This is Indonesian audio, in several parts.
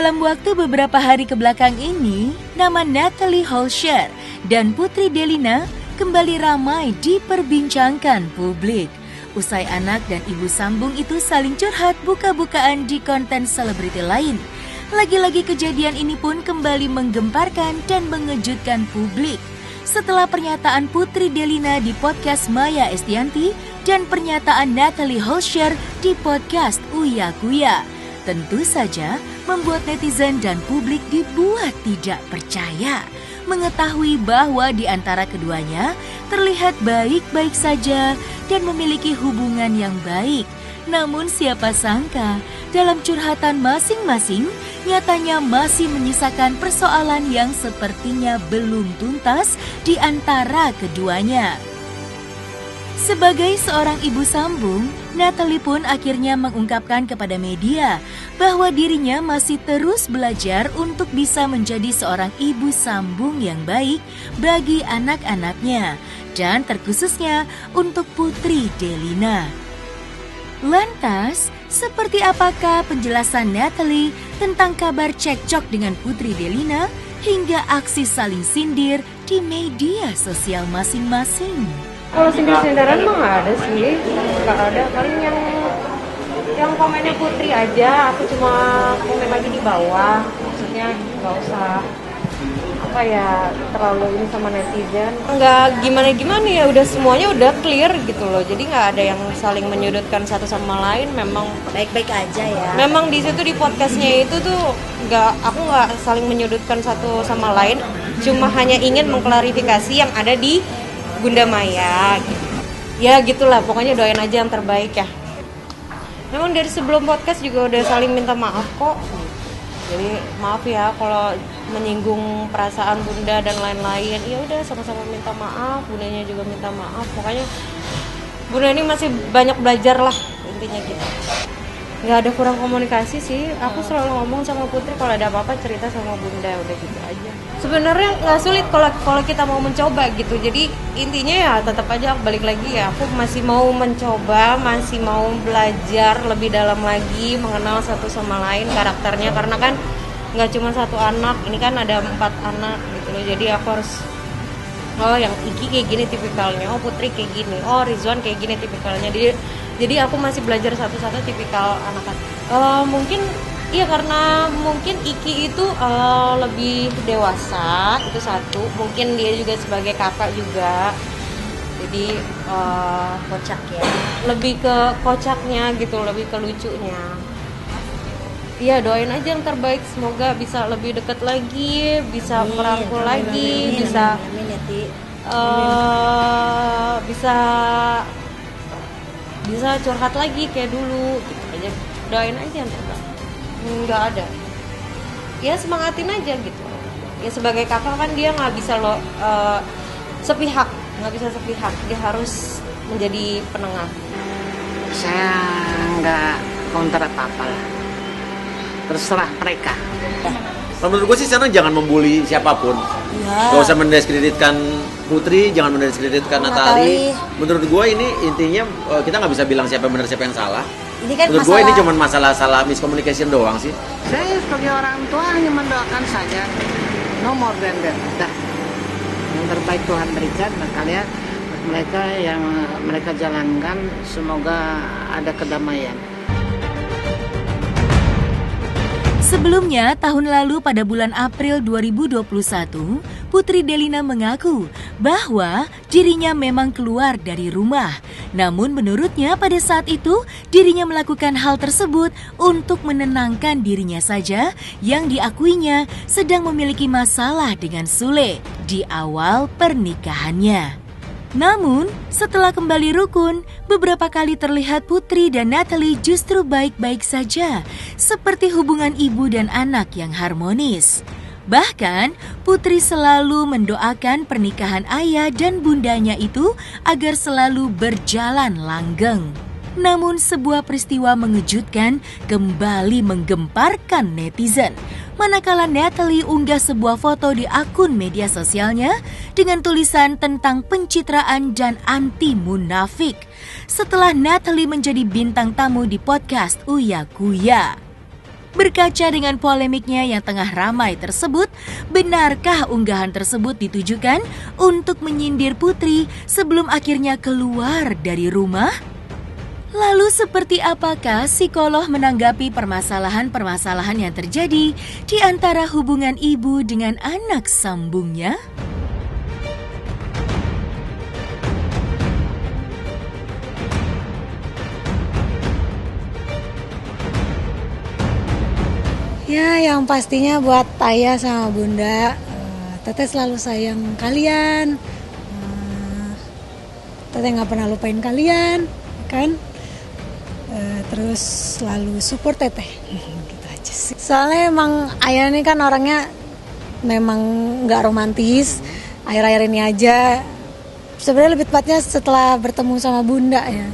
Dalam waktu beberapa hari kebelakang ini, nama Natalie Holscher dan Putri Delina kembali ramai diperbincangkan publik. Usai anak dan ibu sambung itu saling curhat buka-bukaan di konten selebriti lain. Lagi-lagi kejadian ini pun kembali menggemparkan dan mengejutkan publik. Setelah pernyataan Putri Delina di podcast Maya Estianty dan pernyataan Natalie Holscher di podcast Uya Kuya, tentu saja membuat netizen dan publik dibuat tidak percaya, mengetahui bahwa di antara keduanya terlihat baik-baik saja dan memiliki hubungan yang baik. Namun siapa sangka dalam curhatan masing-masing nyatanya masih menyisakan persoalan yang sepertinya belum tuntas di antara keduanya. Sebagai seorang ibu sambung, Natalie pun akhirnya mengungkapkan kepada media bahwa dirinya masih terus belajar untuk bisa menjadi seorang ibu sambung yang baik bagi anak-anaknya dan terkhususnya untuk Putri Delina. Lantas, seperti apakah penjelasan Natalie tentang kabar cekcok dengan Putri Delina hingga aksi saling sindir di media sosial masing-masing? Kalau sindir-sindiran mah nggak ada sih, nggak ada. Paling yang komennya Putri aja, aku cuma komen lagi di bawah. Maksudnya nggak usah terlalu ini sama netizen. Nggak gimana-gimana ya, udah semuanya udah clear gitu loh. Jadi nggak ada yang saling menyudutkan satu sama lain. Memang baik-baik aja ya. Memang di situ di podcastnya itu tuh aku nggak saling menyudutkan satu sama lain. Cuma hanya ingin mengklarifikasi yang ada di Bunda Maya gitu. Ya gitulah, pokoknya doain aja yang terbaik ya. Memang dari sebelum podcast juga udah saling minta maaf kok. Jadi maaf ya kalau menyinggung perasaan Bunda dan lain-lain. Ya udah sama-sama minta maaf, Bundanya juga minta maaf. Pokoknya Bunda ini masih banyak belajar lah intinya gitu. Nggak ada kurang komunikasi sih. Aku selalu ngomong sama Putri kalau ada apa-apa cerita sama Bunda, udah gitu aja. Sebenarnya nggak sulit kalau kita mau mencoba gitu. Jadi intinya ya tetap aja balik lagi ya. Aku masih mau mencoba, masih mau belajar lebih dalam lagi mengenal satu sama lain karakternya. Karena kan nggak cuma satu anak, ini kan ada 4 anak gitu loh. Jadi aku harus yang Iki kayak gini tipikalnya, Putri kayak gini, Rizwan kayak gini tipikalnya. Jadi aku masih belajar satu-satu tipikal anak-anak. Mungkin iya karena mungkin Iki itu lebih dewasa, itu satu. Mungkin dia juga sebagai kakak juga. Jadi kocak ya. Lebih ke kocaknya gitu, lebih ke lucunya. Iya, doain aja yang terbaik, semoga bisa lebih dekat lagi, bisa merangkul lagi, bisa bisa curhat lagi kayak dulu gitu aja. Doain aja yang terbaik. Nggak ada. Ya semangatin aja gitu. Ya sebagai kakak kan dia nggak bisa sepihak, nggak bisa sepihak. Dia harus menjadi penengah. Saya nggak counter apa-apa lah. Terserah mereka. Menurut gue sih sekarang jangan membuli siapapun. Ya. Gak usah mendiskreditkan Putri, jangan mendiskreditkan Natalie. Menurut gue ini intinya kita nggak bisa bilang siapa yang benar siapa yang salah. Ini kan menurut gue ini cuma masalah miscommunication doang sih. Saya sebagai orang tua hanya mendoakan saja. No more than that. Dah. Yang terbaik Tuhan berikan dan kalian mereka yang mereka jalankan semoga ada kedamaian. Sebelumnya, tahun lalu pada bulan April 2021, Putri Delina mengaku bahwa dirinya memang keluar dari rumah. Namun menurutnya pada saat itu, dirinya melakukan hal tersebut untuk menenangkan dirinya saja yang diakuinya sedang memiliki masalah dengan Sule di awal pernikahannya. Namun, setelah kembali rukun, beberapa kali terlihat Putri dan Natalie justru baik-baik saja, seperti hubungan ibu dan anak yang harmonis. Bahkan, Putri selalu mendoakan pernikahan ayah dan bundanya itu agar selalu berjalan langgeng. Namun sebuah peristiwa mengejutkan kembali menggemparkan netizen. Manakala Natalie unggah sebuah foto di akun media sosialnya dengan tulisan tentang pencitraan dan anti munafik. Setelah Natalie menjadi bintang tamu di podcast Uya Kuya. Berkaca dengan polemiknya yang tengah ramai tersebut, benarkah unggahan tersebut ditujukan untuk menyindir Putri sebelum akhirnya keluar dari rumah? Lalu seperti apakah psikolog menanggapi permasalahan-permasalahan yang terjadi di antara hubungan ibu dengan anak sambungnya? Ya, yang pastinya buat ayah sama bunda, Teteh selalu sayang kalian. Teteh nggak pernah lupain kalian, kan? Terus selalu support Teteh, gitu aja sih. Soalnya emang ayah ini kan orangnya memang nggak romantis. Akhir-akhir ini aja. Sebenarnya lebih tepatnya setelah bertemu sama bunda ya.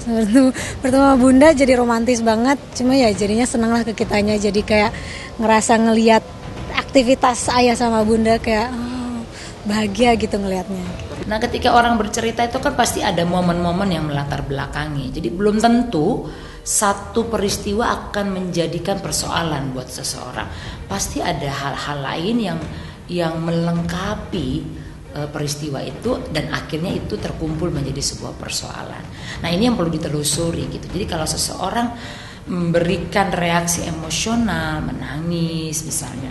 Bertemu sama bunda jadi romantis banget. Cuma ya jadinya seneng lah ke kitanya. Jadi kayak ngerasa ngelihat aktivitas ayah sama bunda kayak bahagia gitu ngelihatnya. Nah, ketika orang bercerita itu kan pasti ada momen-momen yang melatar belakangi. Jadi belum tentu satu peristiwa akan menjadikan persoalan buat seseorang. Pasti ada hal-hal lain yang melengkapi peristiwa itu dan akhirnya itu terkumpul menjadi sebuah persoalan. Nah, ini yang perlu ditelusuri gitu. Jadi kalau seseorang memberikan reaksi emosional, menangis misalnya,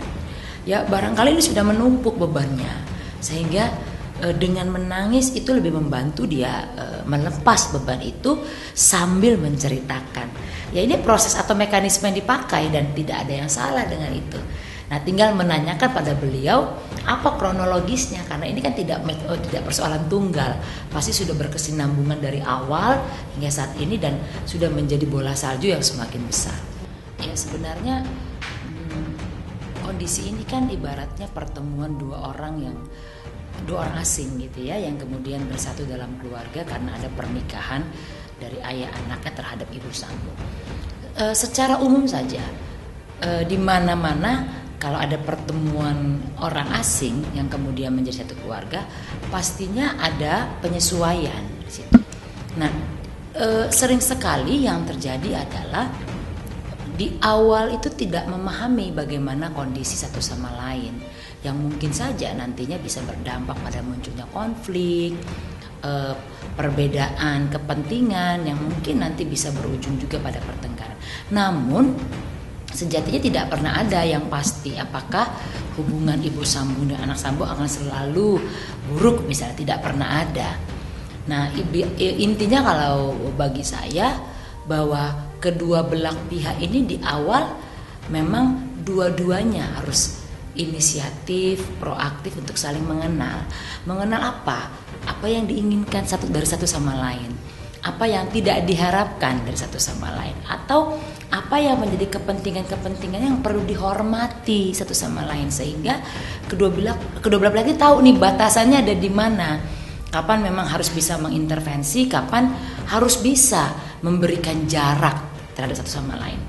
ya barangkali ini sudah menumpuk bebannya, sehingga dengan menangis itu lebih membantu dia melepas beban itu sambil menceritakan. Ya, ini proses atau mekanisme yang dipakai dan tidak ada yang salah dengan itu. Nah, tinggal menanyakan pada beliau apa kronologisnya, karena ini kan tidak persoalan tunggal, pasti sudah berkesinambungan dari awal hingga saat ini dan sudah menjadi bola salju yang semakin besar. Ya, sebenarnya kondisi ini kan ibaratnya pertemuan dua orang asing gitu ya, yang kemudian bersatu dalam keluarga karena ada pernikahan dari ayah anaknya terhadap ibu sambung. Secara umum saja di mana-mana kalau ada pertemuan orang asing yang kemudian menjadi satu keluarga, pastinya ada penyesuaian di situ. Nah, sering sekali yang terjadi adalah di awal itu tidak memahami bagaimana kondisi satu sama lain, yang mungkin saja nantinya bisa berdampak pada munculnya konflik, perbedaan kepentingan yang mungkin nanti bisa berujung juga pada pertengkaran. Namun sejatinya tidak pernah ada yang pasti apakah hubungan ibu sambung dan anak sambung akan selalu buruk, misalnya tidak pernah ada. Nah, intinya kalau bagi saya bahwa kedua belah pihak ini di awal memang dua-duanya harus inisiatif, proaktif untuk saling mengenal. Mengenal apa? Apa yang diinginkan dari satu sama lain. Apa yang tidak diharapkan dari satu sama lain, atau apa yang menjadi kepentingan-kepentingan yang perlu dihormati satu sama lain, sehingga kedua belah pihak tahu nih batasannya ada di mana, kapan memang harus bisa mengintervensi, kapan harus bisa memberikan jarak terhadap satu sama lain.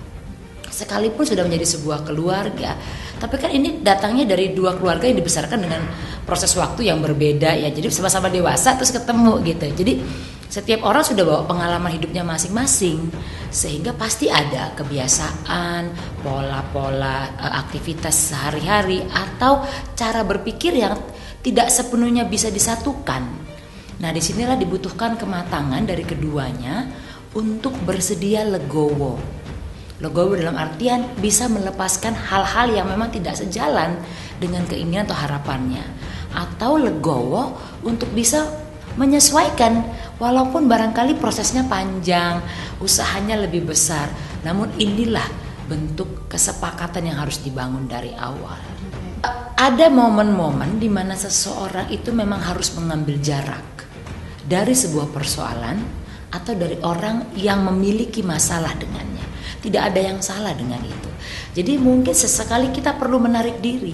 Sekalipun sudah menjadi sebuah keluarga, tapi kan ini datangnya dari dua keluarga yang dibesarkan dengan proses waktu yang berbeda ya, jadi sama-sama dewasa terus ketemu gitu. Jadi setiap orang sudah bawa pengalaman hidupnya masing-masing, sehingga pasti ada kebiasaan, pola-pola aktivitas sehari-hari atau cara berpikir yang tidak sepenuhnya bisa disatukan. Nah, disinilah dibutuhkan kematangan dari keduanya untuk bersedia legowo. Legowo dalam artian bisa melepaskan hal-hal yang memang tidak sejalan dengan keinginan atau harapannya, atau legowo untuk bisa menyesuaikan walaupun barangkali prosesnya panjang, usahanya lebih besar. Namun inilah bentuk kesepakatan yang harus dibangun dari awal. Ada momen-momen di mana seseorang itu memang harus mengambil jarak dari sebuah persoalan atau dari orang yang memiliki masalah dengannya. Tidak ada yang salah dengan itu. Jadi mungkin sesekali kita perlu menarik diri.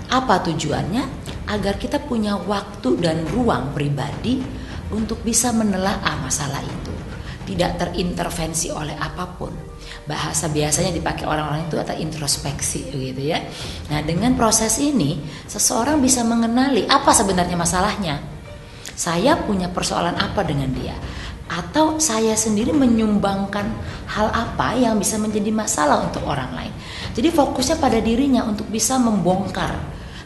Apa tujuannya? Agar kita punya waktu dan ruang pribadi untuk bisa menelaah masalah itu, tidak terintervensi oleh apapun. Bahasa biasanya dipakai orang-orang itu atau introspeksi gitu ya. Nah, dengan proses ini seseorang bisa mengenali apa sebenarnya masalahnya. Saya punya persoalan apa dengan dia? atau saya sendiri menyumbangkan hal apa yang bisa menjadi masalah untuk orang lain. Jadi fokusnya pada dirinya untuk bisa membongkar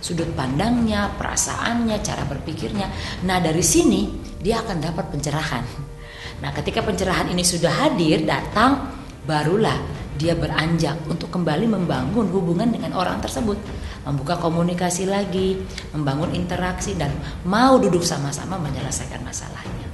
sudut pandangnya, perasaannya, cara berpikirnya. Nah, dari sini dia akan dapat pencerahan. Nah, ketika pencerahan ini sudah hadir, datang, barulah dia beranjak untuk kembali membangun hubungan dengan orang tersebut, membuka komunikasi lagi, membangun interaksi, dan mau duduk sama-sama menyelesaikan masalahnya.